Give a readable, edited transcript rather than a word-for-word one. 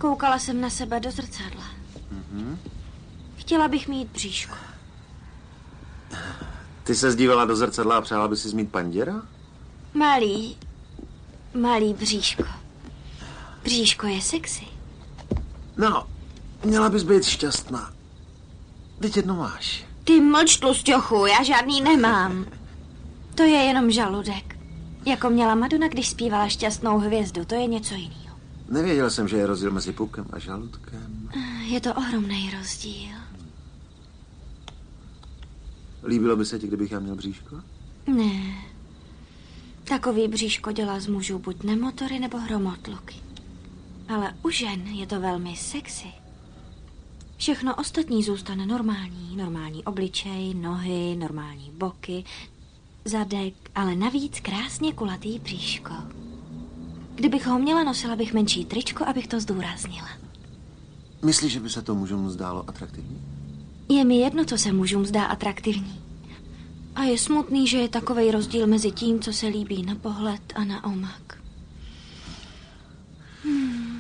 Koukala jsem na sebe do zrcadla. Chtěla bych mít bříško. Ty se dívala do zrcadla a přála by si mít panděra? Malý bříško. Bříško je sexy. No, měla bys být šťastná. Teď jedno máš. Ty mlč, tlusťochu, já žádný nemám. To je jenom žaludek. Jako měla Madonna, když zpívala Šťastnou hvězdu, to je něco jiného. Nevěděl jsem, že je rozdíl mezi pukem a žaludkem. Je to ohromný rozdíl. Líbilo by se ti, kdybych já měl bříško? Ne. Takový bříško dělá z mužů buď nemotory nebo hromotluky. Ale u žen je to velmi sexy. Všechno ostatní zůstane normální. Normální obličej, nohy, normální boky, zadek, ale navíc krásně kulatý bříško. Kdybych ho měla, nosila bych menší tričko, abych to zdůraznila. Myslíš, že by se to mužům zdálo atraktivní? Je mi jedno, co se mužům zdá atraktivní. A je smutný, že je takovej rozdíl mezi tím, co se líbí na pohled a na omak.